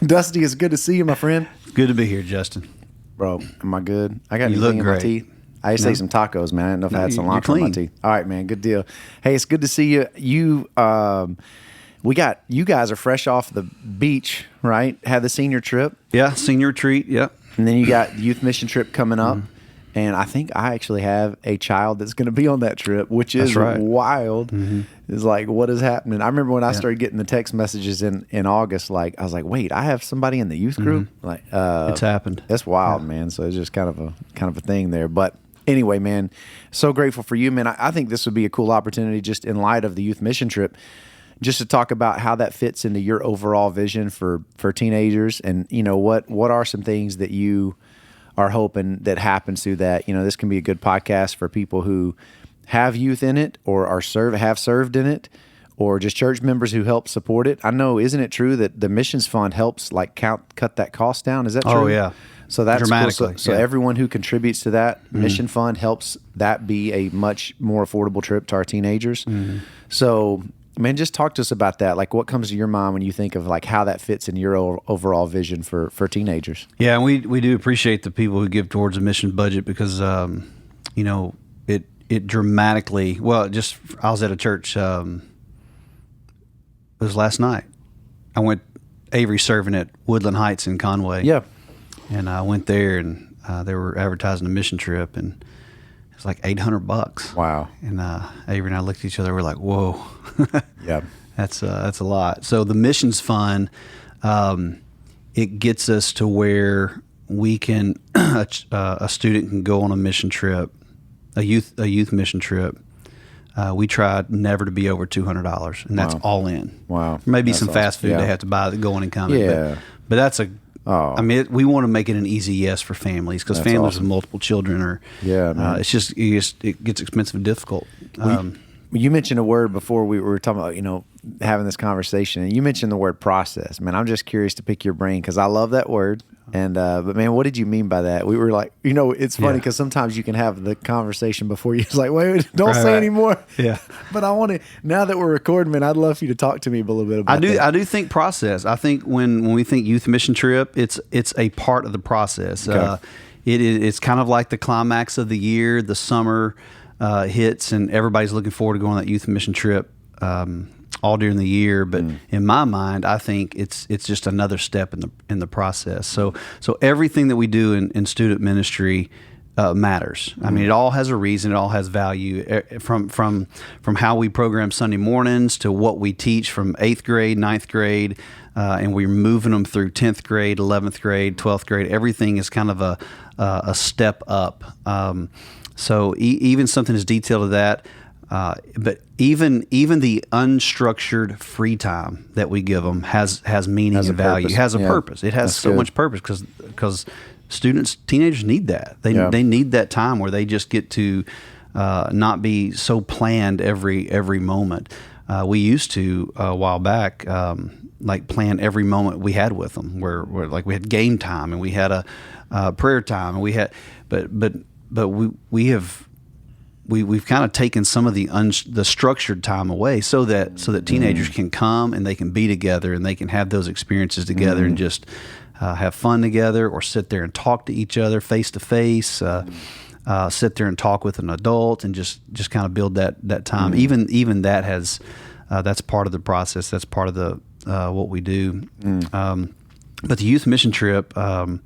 Dusty, it's good to see you, my friend. Good to be here, Justin. Bro, am I good? I got You anything look in my great. teeth? I used to say some tacos, man. I didn't know if I had you're cilantro in my clean. teeth. All right, man. Good deal. Hey, it's good to see you. You guys are fresh off the beach, right? Had the senior trip, Yeah, senior retreat. Yeah. and then you got the youth mission trip coming up. And I think I actually have a child that's going to be on that trip, which is That's right. wild. It's like, what is happening? I remember when I started getting the text messages in August, like, I was like, wait, I have somebody in the youth group? Like, It's happened. that's wild, man. So it's just kind of a thing there. But anyway, man, so grateful for you, man. I think this would be a cool opportunity just in light of the youth mission trip, just to talk about how that fits into your overall vision for teenagers. And, you know, what are some things that you are hoping that happens through that. You know, this can be a good podcast for people who have youth in it or have served in it, or just church members who help support it. I know, isn't it true that the missions fund helps like cut that cost down? Is that true? Oh, yeah. So that's cool. Dramatically, So yeah. everyone who contributes to that mission fund helps that be a much more affordable trip to our teenagers. So, man, just talk to us about that. Like, what comes to your mind when you think of like how that fits in your overall vision for teenagers? Yeah, and we do appreciate the people who give towards the mission budget because, you know, it dramatically. Well, I was at a church. It was last night. I went Avery serving at Woodland Heights in Conway. Yeah. And I went there, and they were advertising a mission trip, and it was like $800. Wow. And Avery and I looked at each other. We're like, "Whoa, Yeah. that's a lot." So the missions fund, it gets us to where we can a student can go on a mission trip, a youth mission trip. We tried never to be over $200, and that's all in. Wow. Maybe That's some fast awesome. food Yeah. they have to buy going and coming. Yeah. But that's a. Oh. I mean, we want to make it an easy yes for families because That's families awesome. with multiple children are. Yeah, man. It gets expensive and difficult. You mentioned a word before we were talking about, you know, having this conversation, and you mentioned the word process. Man, I'm just curious to pick your brain because I love that word. And but man, what did you mean by that? We were like, you know, it's funny because sometimes you can have the conversation before you. It's like, wait, don't say anymore. Yeah. But I want to, now that we're recording, man, I'd love for you to talk to me a little bit about that. I do think process. I think when we think youth mission trip, it's a part of the process. Okay. It's kind of like the climax of the year. The summer hits, and everybody's looking forward to going on that youth mission trip all during the year. But in my mind, I think it's just another step in the process. So everything that we do in student ministry matters. I mean, it all has a reason. It all has value. From how we program Sunday mornings to what we teach from 8th grade, 9th grade, and we're moving them through 10th grade, 11th grade, 12th grade. Everything is kind of a step up. So even something as detailed as that. But even the unstructured free time that we give them has meaning and value. Purpose. Has a Yeah. purpose. It has That's so good. much purpose because teenagers need that. They need that time where they just get to not be so planned every moment. We used to a while back like plan every moment we had with them. Where like we had game time and we had a prayer time and we had but we've kind of taken some of the structured time away so that teenagers can come and they can be together and they can have those experiences together and just have fun together, or sit there and talk to each other face to face, sit there and talk with an adult and just kind of build that time. Even that has that's part of the process. That's part of the what we do. But the youth mission trip, you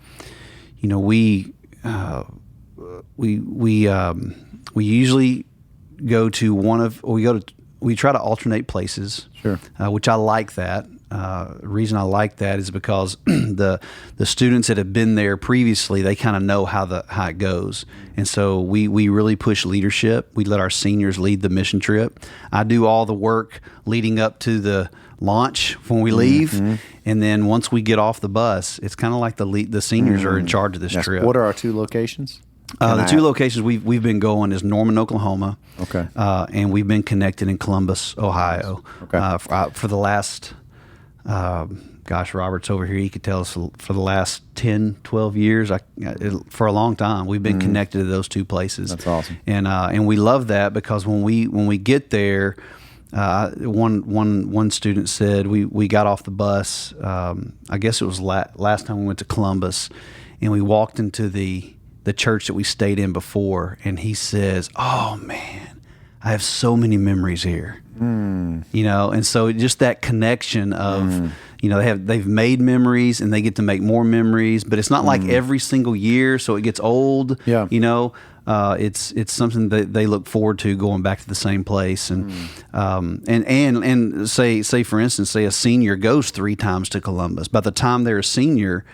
know, we usually go to we try to alternate places. Sure. Which I like that. The reason I like that is because the students that have been there previously, they kind of know how it goes, and so we really push leadership. We let our seniors lead the mission trip. I do all the work leading up to the launch when we leave, and then once we get off the bus, it's kind of like the seniors are in charge of this trip. What are our two locations? The two locations we've been going is Norman, Oklahoma. Okay. And we've been connected in Columbus, Ohio. Okay. For the last, Robert's over here. He could tell us for the last 10, 12 years. For a long time, we've been connected to those two places. That's awesome. And we love that because when we get there, One student said we got off the bus. I guess it was last time we went to Columbus, and we walked into the church that we stayed in before, and he says, "Oh man, I have so many memories here." And so just that connection of they've made memories and they get to make more memories, but it's not like every single year, so it gets old. It's something that they look forward to, going back to the same place. And say for instance, say a senior goes 3 times to Columbus. By the time they're a senior,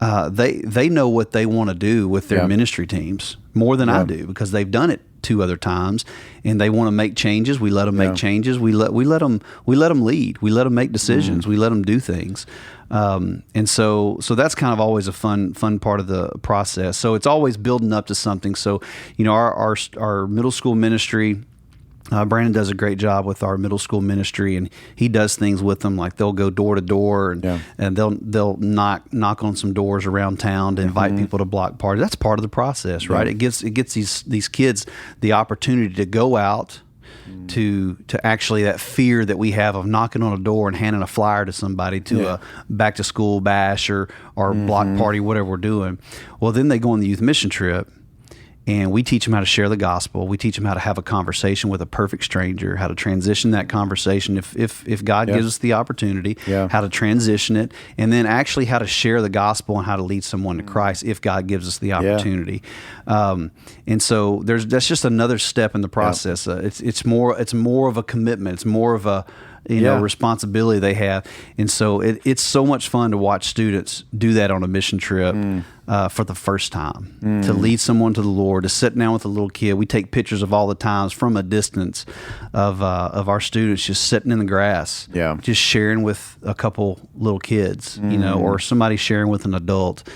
they know what they want to do with their ministry teams more than I do, because they've done it 2 other times, and they want to make changes. We let them make changes. We let them lead. We let them make decisions. We let them do things. And so that's kind of always a fun part of the process. So it's always building up to something. So, our middle school ministry, Brandon does a great job with our middle school ministry, and he does things with them, like they'll go door to door and they'll knock on some doors around town to invite people to block parties. That's part of the process, right? It gets these kids the opportunity to go out, to actually, that fear that we have of knocking on a door and handing a flyer to somebody to a back to school bash or block party, whatever we're doing. Well, then they go on the youth mission trip, and we teach them how to share the gospel. We teach them how to have a conversation with a perfect stranger, how to transition that conversation if God gives us the opportunity, how to transition it, and then actually how to share the gospel and how to lead someone to Christ if God gives us the opportunity. And so that's just another step in the process. It's more of a commitment. It's more of a responsibility they have. And so it's so much fun to watch students do that on a mission trip for the first time, to lead someone to the Lord, to sit down with a little kid. We take pictures of all the times from a distance of our students just sitting in the grass, just sharing with a couple little kids, or somebody sharing with an adult.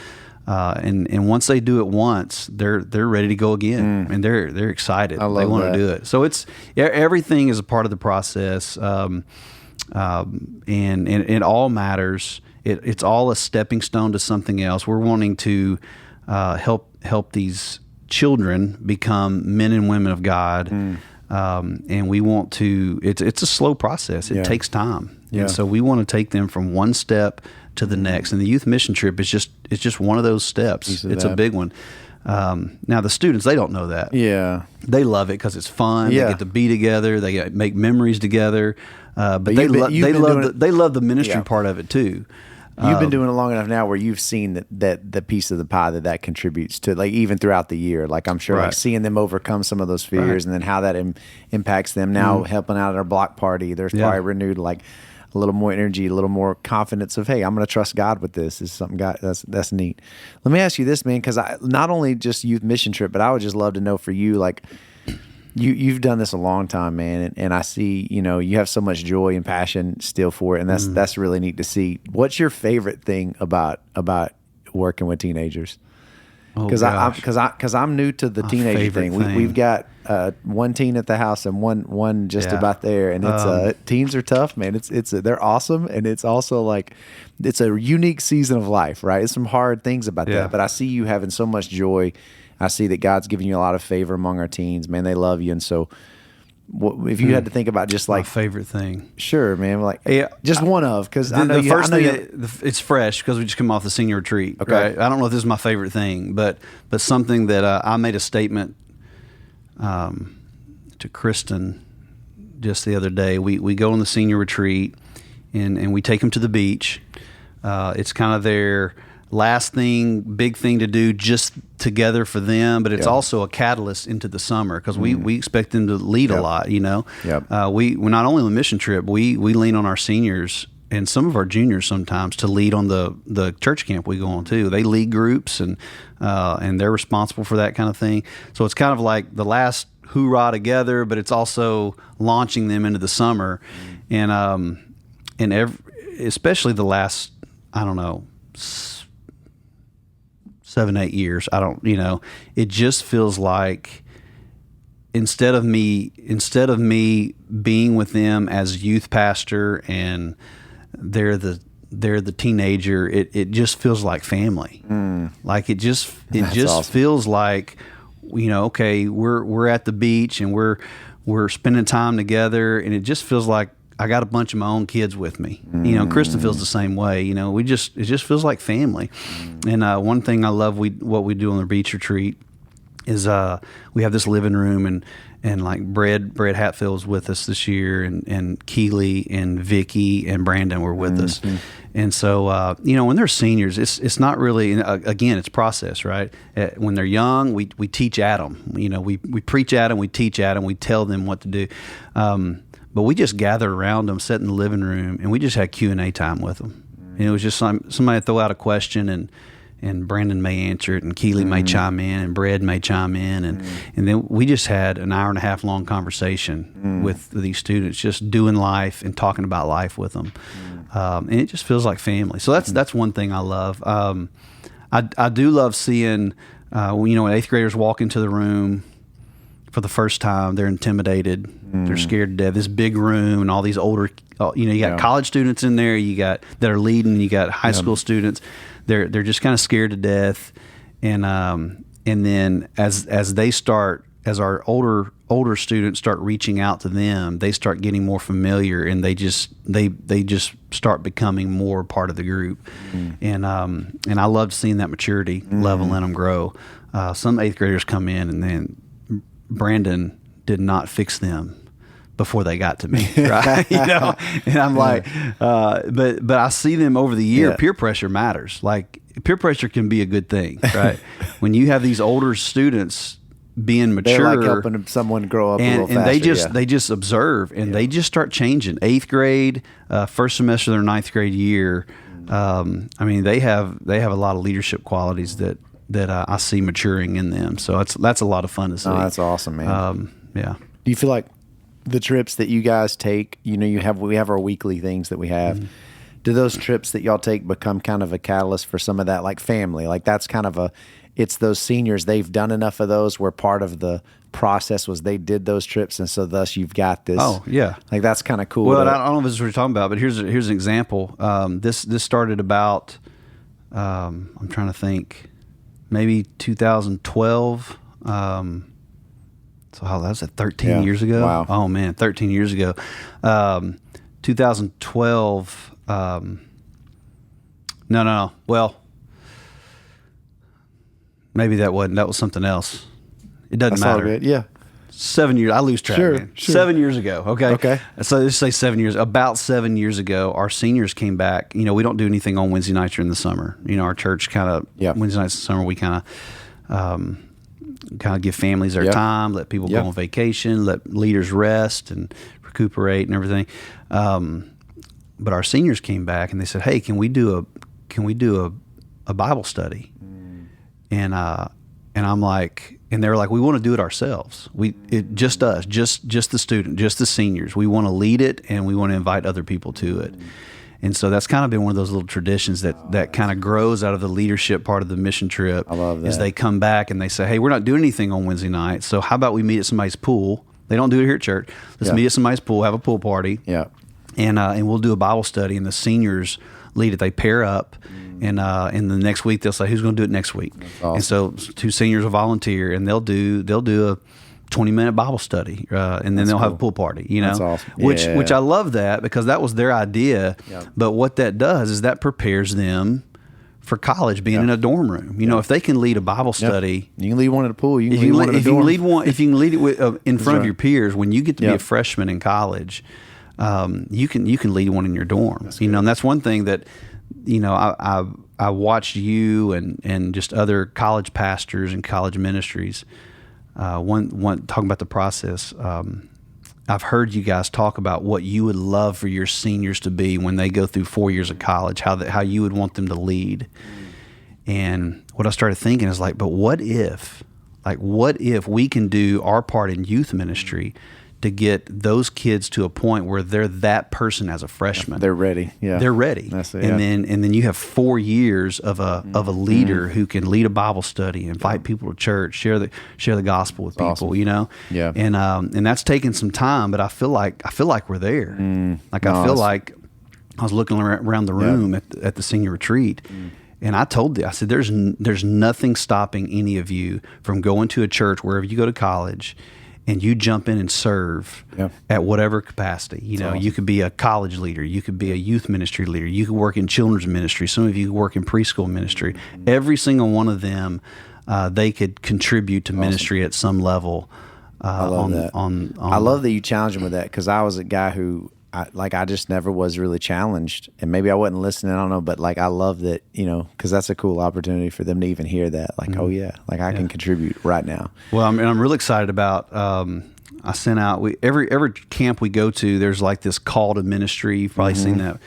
And once they do it once, they're ready to go again, and they're excited. They want to do it. So everything is a part of the process, and it all matters. It's all a stepping stone to something else. We're wanting to help these children become men and women of God, and we want to. It's a slow process. It takes time, and so we want to take them from one step to the next. And the youth mission trip is just one of those steps. It's a big one. Now the students, they don't know that. They love it because it's fun. They get to be together. They get make memories together. But they love the ministry part of it too. You've been doing it long enough now where you've seen that the piece of the pie that contributes to, like, even throughout the year. Like, I'm sure like seeing them overcome some of those fears, and then how that impacts them now, helping out at our block party. There's probably renewed, like, a little more energy, a little more confidence of, hey, I'm going to trust God with this. This is something God, that's neat. Let me ask you this, man, because not only just youth mission trip, but I would just love to know for you, like, you've done this a long time, man, and I see, you have so much joy and passion still for it, and that's really neat to see. What's your favorite thing about working with teenagers? Because I'm new to the teenager thing. We've got one teen at the house and one just about there, and it's teens are tough, man. They're awesome, and it's also like it's a unique season of life, right? It's some hard things about that, but I see you having so much joy. I see that God's giving you a lot of favor among our teens, man. They love you, and so if you had to think about just like my favorite thing, sure, man, like just one of, because I know the first thing it's fresh because we just come off the senior retreat. Okay, right? I don't know if this is my favorite thing, but something that I made a statement to Kristen just the other day. We go on the senior retreat and we take them to the beach. It's kind of their last big thing to do just together for them, but it's also a catalyst into the summer because we expect them to lead a lot, we not only on the mission trip, we lean on our seniors and some of our juniors sometimes to lead on the church camp we go on too. They lead groups and they're responsible for that kind of thing. So it's kind of like the last hoorah together, but it's also launching them into the summer. And especially the last, I don't know, 7-8 years. It just feels like instead of me being with them as youth pastor and they're the teenager, it just feels like family. Like it just awesome. feels like, okay, we're at the beach and we're we're spending time together, and it just feels like I got a bunch of my own kids with me. Kristen feels the same way. It just feels like family. And one thing I love what we do on the beach retreat is we have this living room, and like Brad Hatfield's with us this year, and Keely and Vicky and Brandon were with us. And so, when they're seniors, it's not really, again, it's process, right? When they're young, we teach at them. We preach at them, we teach at them, we tell them what to do. But we just gathered around them, sat in the living room, and we just had Q&A time with them. And it was just somebody throw out a question, and Brandon may answer it, and Keely may chime in, and Brad may chime in, and then we just had an hour and a half long conversation with these students, just doing life and talking about life with them, and it just feels like family. So that's one thing I love. I do love seeing when eighth graders walk into the room for the first time, they're intimidated, they're scared to death. This big room and all these older, you got college students in there, you got that are leading, you got high school students. They're just kind of scared to death, and then as our older students start reaching out to them, they start getting more familiar, and they just start becoming more part of the group, and I loved seeing that maturity level in them grow. Some eighth graders come in, and then Brandon did not fix them before they got to me, right? And I'm like, but I see them over the year. Peer pressure matters. Like, peer pressure can be a good thing, right? When you have these older students being mature, they're like helping someone grow up a little faster. And they just observe, and they just start changing. Eighth grade, first semester of their ninth grade year. They have a lot of leadership qualities that I see maturing in them. So that's a lot of fun to see. Oh, that's awesome, man. Yeah. Do you feel like the trips that you guys take, we have our weekly things that we have. Do those trips that y'all take become kind of a catalyst for some of that, like family? Like, that's kind of it's those seniors, they've done enough of those where part of the process was they did those trips, and so thus you've got this. Oh, yeah. Like, that's kind of cool. Well, I don't know if this is what you're talking about, but here's an example. This started about, I'm trying to think, maybe 2012. So that was 13 years ago. Wow. Oh man, 13 years ago. 2012. No. Well, maybe that was something else. It doesn't matter. All good. Yeah. 7 years. I lose track. Sure. 7 years ago. Okay. So let's say 7 years. About 7 years ago, our seniors came back. We don't do anything on Wednesday nights during the summer. Our church kind of Wednesday nights in the summer, we kind of give families their time, let people go on vacation, let leaders rest and recuperate and everything. But our seniors came back and they said, "Hey, can we do a Bible study?" And I'm like, and they were like, "We want to do it ourselves. Just us, just the student, just the seniors. We want to lead it, and we want to invite other people to it." And so that's kind of been one of those little traditions that kind of grows out of the leadership part of the mission trip. I love that. Is they come back and they say, "Hey, we're not doing anything on Wednesday night, so how about we meet at somebody's pool?" They don't do it here at church. Let's meet at somebody's pool, have a pool party. Yeah. And we'll do a Bible study, and the seniors lead it. They pair up, and the next week they'll say, "Who's going to do it next week?" Awesome. And so 2 seniors will volunteer, and they'll do a 20-minute Bible study, and then they'll have a pool party. That's awesome. Which I love that, because that was their idea. Yeah. But what that does is that prepares them for college, being in a dorm room. If they can lead a Bible study, you can lead one at a pool. You can lead one at a dorm. If you can lead it in front of your peers, when you get to be a freshman in college, you can lead one in your dorm. And that's one thing that I watched you and just other college pastors and college ministries. One talking about the process. I've heard you guys talk about what you would love for your seniors to be when they go through 4 years of college, how you would want them to lead. And what I started thinking is like, but what if we can do our part in youth ministry to get those kids to a point where they're that person as a freshman. They're ready. Yeah. They're ready. That's it, and then you have 4 years of a leader who can lead a Bible study, invite people to church, share the gospel with people, awesome. Yeah. And that's taken some time, but I feel like we're there. I feel like I was looking around the room at the senior retreat. And I said, there's nothing stopping any of you from going to a church wherever you go to college and you jump in and serve at whatever capacity. You know, you could be a college leader, you could be a youth ministry leader, you could work in children's ministry, some of you could work in preschool ministry. Every single one of them, they could contribute to ministry at some level. I love that. I love that you challenge them with that, because I was a guy who, I just never was really challenged, and maybe I wasn't listening. I don't know, but I love that, because that's a cool opportunity for them to even hear that. Oh yeah, I can contribute right now. Well, I'm really excited about. I sent out every camp we go to. There's this call to ministry. You've probably seen that.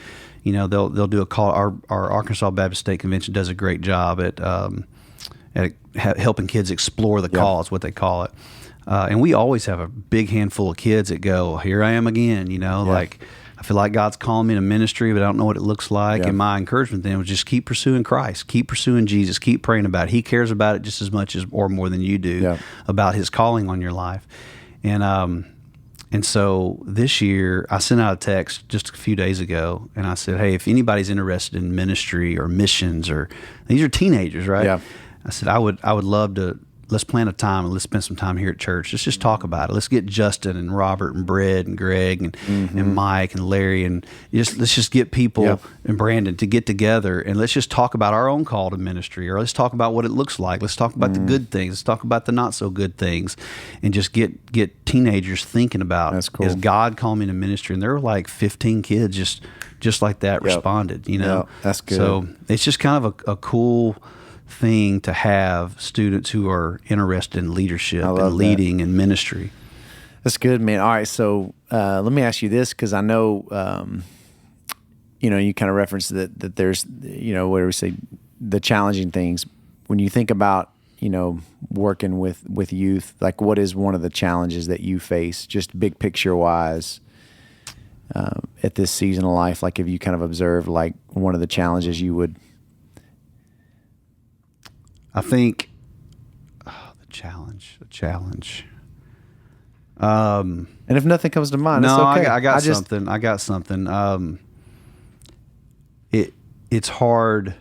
They'll do a call. Our Arkansas Baptist State Convention does a great job at helping kids explore the call. Is what they call it. And we always have a big handful of kids that go, here I am again, I feel like God's calling me to ministry, but I don't know what it looks like. And my encouragement then was just keep pursuing Christ, keep pursuing Jesus, keep praying about it. He cares about it just as much as or more than you do about his calling on your life. And so this year I sent out a text just a few days ago, and I said, hey, if anybody's interested in ministry or missions, or these are teenagers, right? Yeah. I said, I would love to. Let's plan a time and let's spend some time here at church. Let's just talk about it. Let's get Justin and Robert and Brett and Greg and Mike and Larry, and let's just get people and Brandon to get together, and let's just talk about our own call to ministry, or let's talk about what it looks like. Let's talk about the good things. Let's talk about the not so good things, and just get teenagers thinking about, is God calling me to ministry? And there were 15 kids just like that responded. That's good. So it's just kind of a cool thing to have students who are interested in leadership and leading and ministry. That's good, man. All right, so let me ask you this, because I know, you kind of referenced that there's, what do we say, the challenging things. When you think about, working with youth, what is one of the challenges that you face, just big picture wise, at this season of life? If you kind of observe, one of the challenges you would. I think the challenge. And if nothing comes to mind, no, it's okay. I got something. It's hard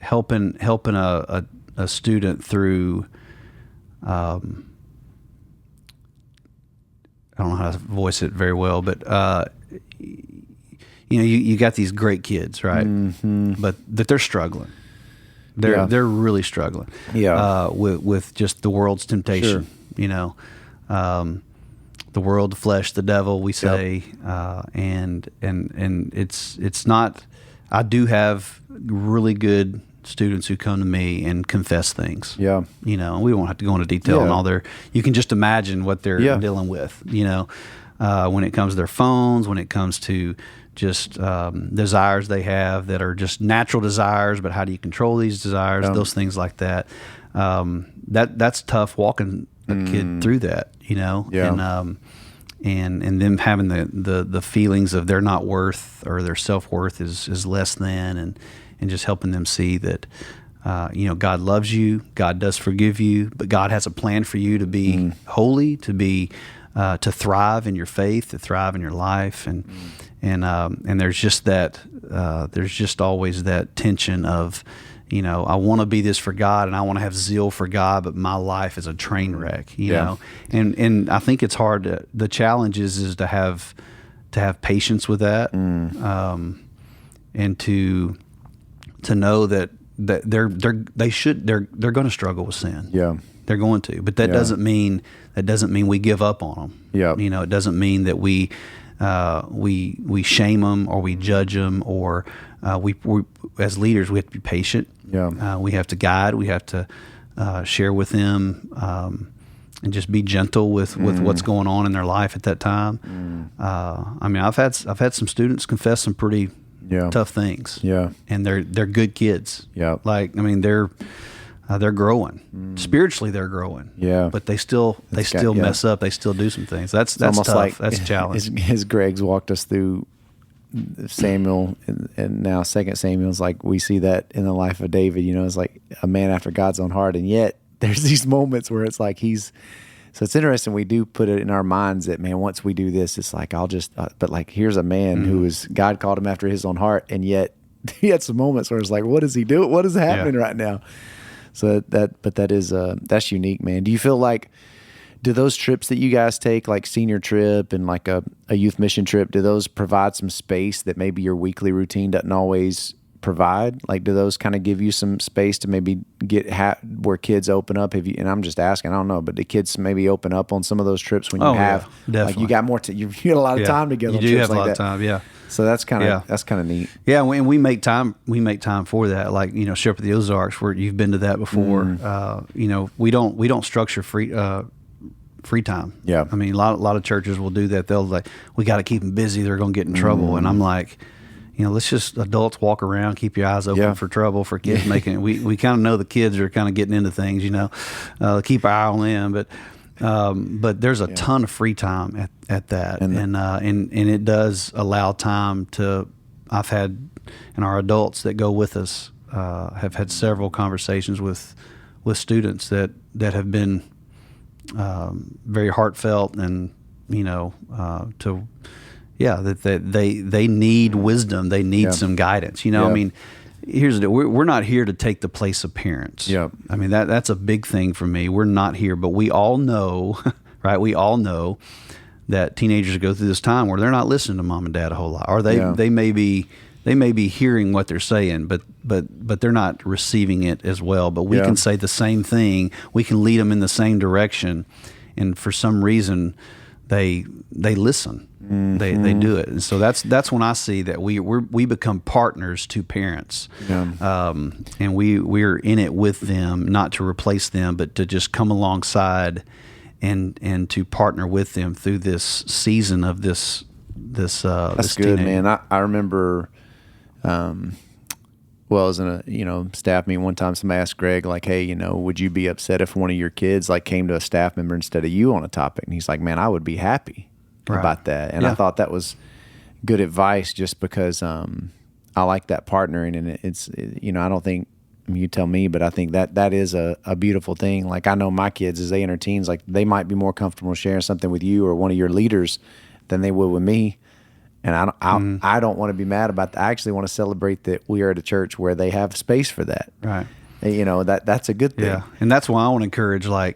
helping a student through. I don't know how to voice it very well, but you got these great kids, right? But that they're struggling. They're really struggling. With just the world's temptation. Sure. The world, the flesh, the devil, we say, and it's not. I do have really good students who come to me and confess things. We won't have to go into detail on all their. You can just imagine what they're dealing with. When it comes to their phones, when it comes to just desires they have that are just natural desires, but how do you control these desires? Those things like that. That's tough walking a kid through that, and them having the feelings of they're not worth, or their self-worth is less than, and just helping them see that God loves you, God does forgive you, but God has a plan for you to be holy, to be to thrive in your faith, to thrive in your life, and there's just that there's just always that tension of, I want to be this for God, and I want to have zeal for God, but my life is a train wreck, you know. And I think it's hard. The challenge is to have patience with that, and to know that they're going to struggle with sin. They're going to, but that doesn't mean we give up on them. It doesn't mean that we shame them or we judge them, or we as leaders we have to be patient. We have to guide. We have to share with them, and just be gentle with what's going on in their life at that time. I've had some students confess some pretty tough things. And they're good kids. They're growing spiritually. They're growing. But they still mess up. They still do some things. That's almost tough. That's a challenge. As Greg's walked us through Samuel, and now 2 Samuel's we see that in the life of David. It's like a man after God's own heart, and yet there's these moments where it's like he's. So it's interesting. We do put it in our minds that, man, once we do this, it's like I'll just. But here's a man who is God called him after his own heart, and yet he had some moments where it's like, what is he doing? What is happening right now? So that's unique, man. Do you feel like do those trips that you guys take, like senior trip and like a youth mission trip, do those provide some space that maybe your weekly routine doesn't always provide? Like, do those kind of give you some space to maybe get where kids open up? Have you? And I'm just asking, I don't know, but do kids maybe open up on some of those trips when you have, definitely. like, you got more, you get a lot of time together. You on do trips have like a lot that. of time, yeah. So that's kind of neat. Yeah, and we make time. We make time for that. Like, Shepherd of the Ozarks, where you've been to that before. We don't structure free time. Yeah. I mean, a lot of churches will do that. They'll like, we got to keep them busy. They're going to get in trouble. And I'm like, let's just adults walk around, keep your eyes open for trouble for kids making it. We kind of know the kids are kind of getting into things, keep our eye on them. But there's a ton of free time at that. And it does allow time to, I've had, and our adults that go with us, have had several conversations with students that have been, very heartfelt and, that they need wisdom. They need some guidance. I mean, here's the deal. We're not here to take the place of parents. Yeah. I mean, that's a big thing for me. We're not here, but we all know, right? We all know that teenagers go through this time where they're not listening to mom and dad a whole lot, or they may be hearing what they're saying, but they're not receiving it as well. But we can say the same thing. We can lead them in the same direction, and for some reason, they listen. They do it, and so that's when I see that we become partners to parents, and we're in it with them, not to replace them, but to just come alongside and to partner with them through this season of this. That's good, teenage. Man. I remember. I was in a staff meeting one time. Somebody asked Greg, like, "Hey, would you be upset if one of your kids like came to a staff member instead of you on a topic?" And he's like, "Man, I would be happy about that." And I thought that was good advice, just because I like that partnering, and it's I don't think, you tell me, but I think that is a beautiful thing. Like, I know my kids, as they enter teens, like, they might be more comfortable sharing something with you or one of your leaders than they would with me. And I don't want to be mad about that. I actually want to celebrate that we are at a church where they have space for that. Right. That's a good thing. Yeah. And that's why I want to encourage, I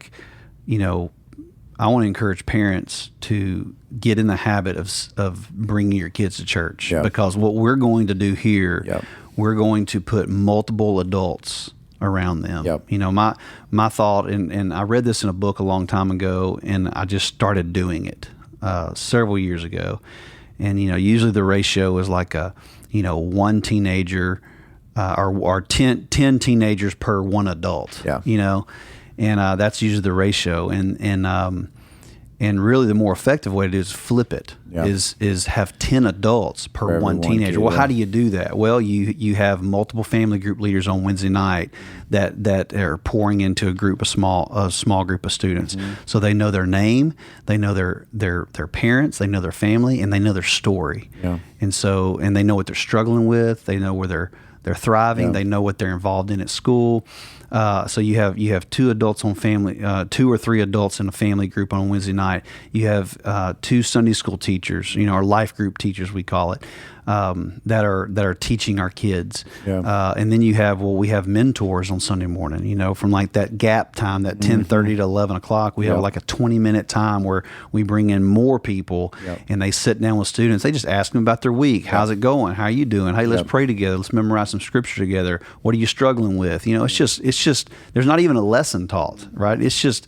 want to encourage parents to get in the habit of bringing your kids to church, because what we're going to do here, we're going to put multiple adults around them. My thought, and I read this in a book a long time ago, and I just started doing it several years ago. And, usually the ratio is like one teenager or 10 teenagers per one adult, and that's usually the ratio. And really the more effective way to do is flip it, is have 10 adults per one teenager. Well, how do you do that? Well, you have multiple family group leaders on Wednesday night that are pouring into a small group of students. So they know their name, they know their parents, they know their family, and they know their story. And they know what they're struggling with, they know where they're thriving, they know what they're involved in at school. So you have two adults on family, 2 or 3 adults in a family group on Wednesday night. You have 2 Sunday school teachers, or life group teachers, we call it, that are teaching our kids. And then we have mentors on Sunday morning. From like that gap time, that 10:30 to 11 o'clock, we have like a 20-minute time where we bring in more people, and they sit down with students. They just ask them about their week. How's it going? How are you doing? Hey, let's pray together. Let's memorize some scripture together. What are you struggling with? It's just there's not even a lesson taught, right? It's just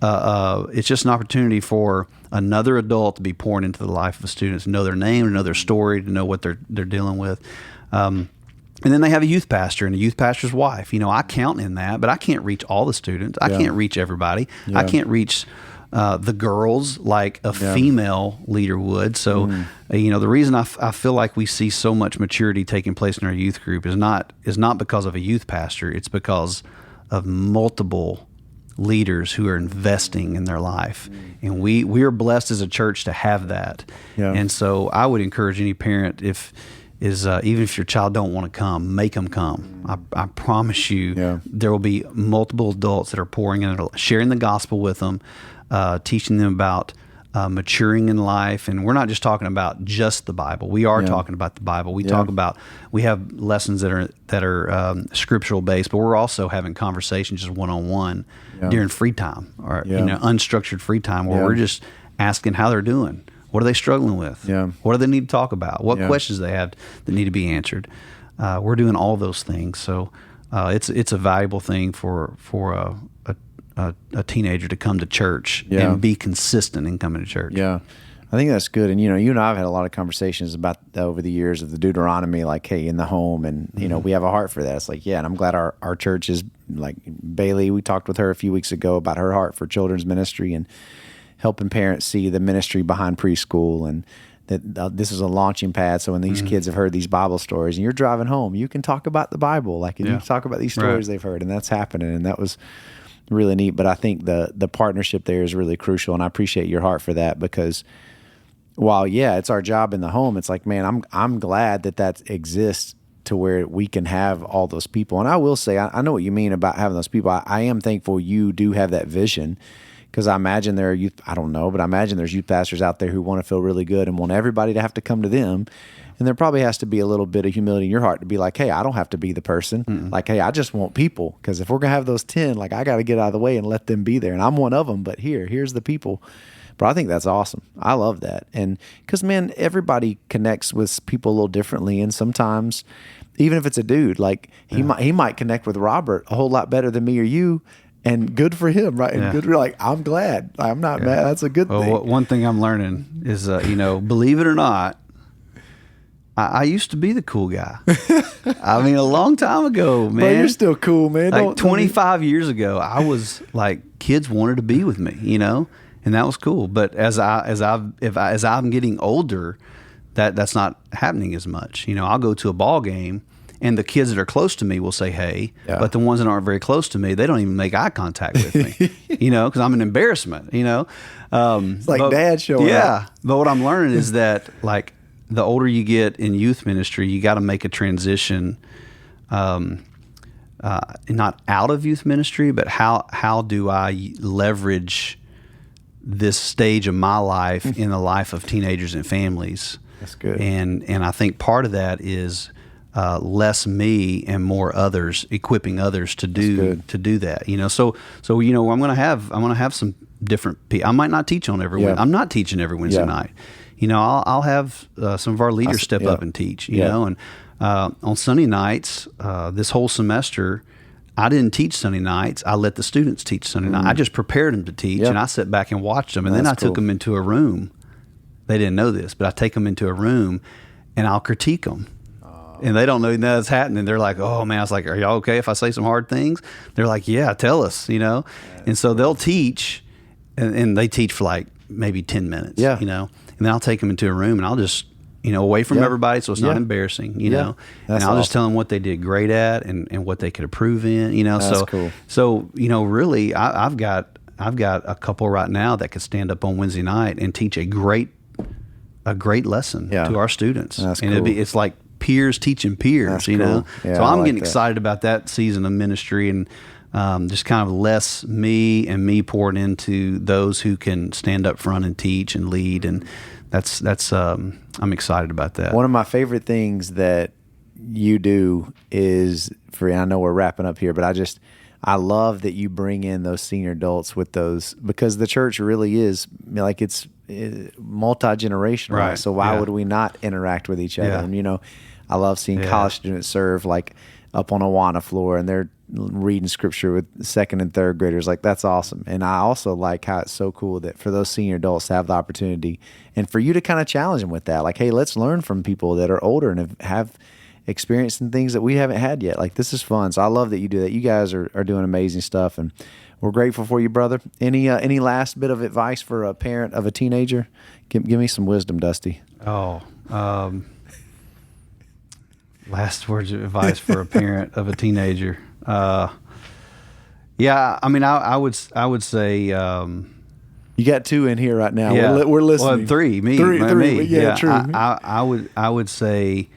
an opportunity for another adult to be pouring into the life of a student, to know their name, to know their story, to know what they're dealing with. And then they have a youth pastor and a youth pastor's wife. I count in that, but I can't reach all the students. I can't reach everybody. I can't reach the girls like a female leader would. So, the reason I feel like we see so much maturity taking place in our youth group is not because of a youth pastor. It's because of multiple leaders who are investing in their life, and we are blessed as a church to have that. And so I would encourage any parent, even if your child don't want to come, make them come. I promise you, there will be multiple adults that are pouring in, sharing the gospel with them, teaching them about maturing in life. And we're not just talking about just the Bible. We are talking about the Bible. We talk about, we have lessons that are scriptural based, but we're also having conversations just one-on-one during free time, or unstructured free time, where we're just asking how they're doing. What are they struggling with? What do they need to talk about? What questions they have that need to be answered? We're doing all those things. So it's a valuable thing for a teenager to come to church and be consistent in coming to church. Yeah. I think that's good. And, you and I have had a lot of conversations about over the years of the Deuteronomy, like, hey, in the home. And, we have a heart for that. It's like, and I'm glad our church is like Bailey. We talked with her a few weeks ago about her heart for children's ministry and helping parents see the ministry behind preschool, and that this is a launching pad. So when these kids have heard these Bible stories and you're driving home, you can talk about the Bible, like, and you can talk about these stories they've heard, and that's happening. And that was really neat. But I think the partnership there is really crucial, and I appreciate your heart for that, because while it's our job in the home, it's like, man, I'm glad that exists to where we can have all those people. And I will say, I know what you mean about having those people. I am thankful you do have that vision, because I imagine there are youth, I don't know, but I imagine there's youth pastors out there who want to feel really good and want everybody to have to come to them. And there probably has to be a little bit of humility in your heart to be like, hey, I don't have to be the person. Like, hey, I just want people, because if we're going to have those 10, like, I got to get out of the way and let them be there. And I'm one of them, but here's the people. But I think that's awesome. I love that. And because, man, everybody connects with people a little differently. And sometimes, even if it's a dude, like he might connect with Robert a whole lot better than me or you. And good for him, right? And good for, like, I'm glad. I'm not mad. That's a good thing. One thing I'm learning is, believe it or not, I used to be the cool guy. I mean, a long time ago, man. But you're still cool, man. Like 25 years ago, I was like, kids wanted to be with me, and that was cool. But as I'm getting older, that's not happening as much. I'll go to a ball game, and the kids that are close to me will say, hey, but the ones that aren't very close to me, they don't even make eye contact with me, because I'm an embarrassment, It's like dad showing up. But what I'm learning is that, like, the older you get in youth ministry, you got to make a transition, not out of youth ministry, but how do I leverage this stage of my life in the life of teenagers and families? That's good. And I think part of that is less me and more others, equipping others to do that. So I'm going to have some different people. I might not teach on every Wednesday. I'm not teaching every Wednesday night. I'll have some of our leaders step up and teach. And on Sunday nights, this whole semester, I didn't teach Sunday nights. I let the students teach Sunday night. I just prepared them to teach, and I sat back and watched them. And then I took them into a room. They didn't know this, but I take them into a room, and I'll critique them. And they don't know that's happening. They're like, oh, man. I was like, are y'all okay if I say some hard things? They're like, yeah, tell us, And so they'll teach, and they teach for like maybe 10 minutes, And then I'll take them into a room, and I'll just, away from everybody, so it's not embarrassing, And I'll just tell them what they did great at and what they could improve in, That's cool. So, really, I've got a couple right now that could stand up on Wednesday night and teach a great lesson to our students. That's and cool. It's like peers teaching peers, That's cool. Yeah, so I'm like getting excited about that season of ministry, and just kind of less me and me pouring into those who can stand up front and teach and lead, and that's I'm excited about that. One of my favorite things that you do is I know we're wrapping up here, but I love that you bring in those senior adults with those, because the church really is like, it's multi-generational. Right. So why would we not interact with each other? Yeah. And, I love seeing college students serve like up on a Awana floor, and they're reading scripture with second and third graders. Like, that's awesome. And I also like how it's so cool that for those senior adults to have the opportunity, and for you to kind of challenge them with that. Like, hey, let's learn from people that are older and have experienced in things that we haven't had yet. Like, this is fun. So I love that you do that. You guys are doing amazing stuff, and we're grateful for you, brother. Any last bit of advice for a parent of a teenager? Give me some wisdom, Dusty. Last words of advice for a parent of a teenager. I mean, I would say. You got two in here right now. Yeah. We're listening. Well, three. Me. Yeah, true. I would say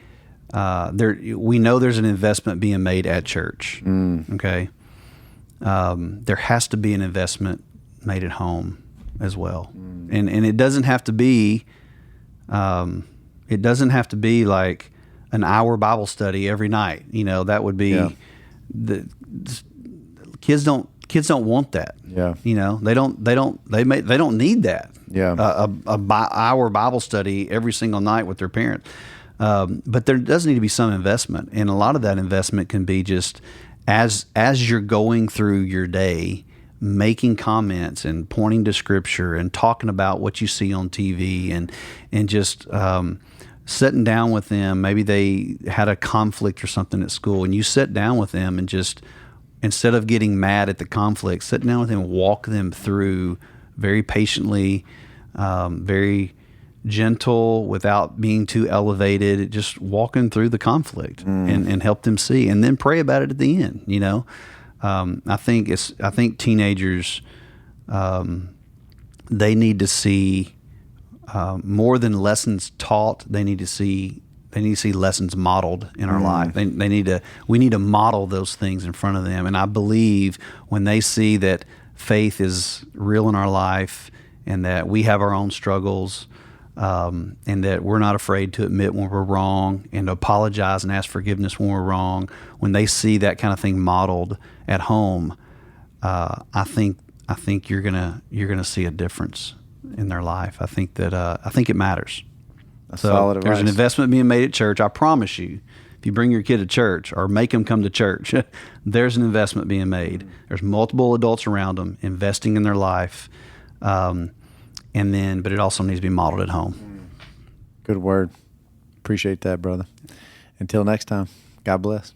we know there's an investment being made at church. Okay. There has to be an investment made at home. as well. And it doesn't have to be like an hour Bible study every night. That would be the kids don't want that. Yeah. They don't need that. Yeah. Hour Bible study every single night with their parents. But there does need to be some investment, and a lot of that investment can be just as you're going through your day, making comments and pointing to Scripture and talking about what you see on TV, and just sitting down with them. Maybe they had a conflict or something at school, and you sit down with them and just, instead of getting mad at the conflict, sit down with them and walk them through very patiently, very gentle, without being too elevated, just walking through the conflict and help them see, and then pray about it at the end. I think teenagers, they need to see more than lessons taught. They need to see lessons modeled in our life. We need to model those things in front of them. And I believe when they see that faith is real in our life, and that we have our own struggles, and that we're not afraid to admit when we're wrong and to apologize and ask forgiveness when we're wrong, when they see that kind of thing modeled at home, I think you're gonna see a difference in their life. I think it matters. Solid advice. There's an investment being made at church. I promise you, if you bring your kid to church or make them come to church, there's an investment being made. There's multiple adults around them investing in their life, but it also needs to be modeled at home. Good word. Appreciate that, brother. Until next time, God bless.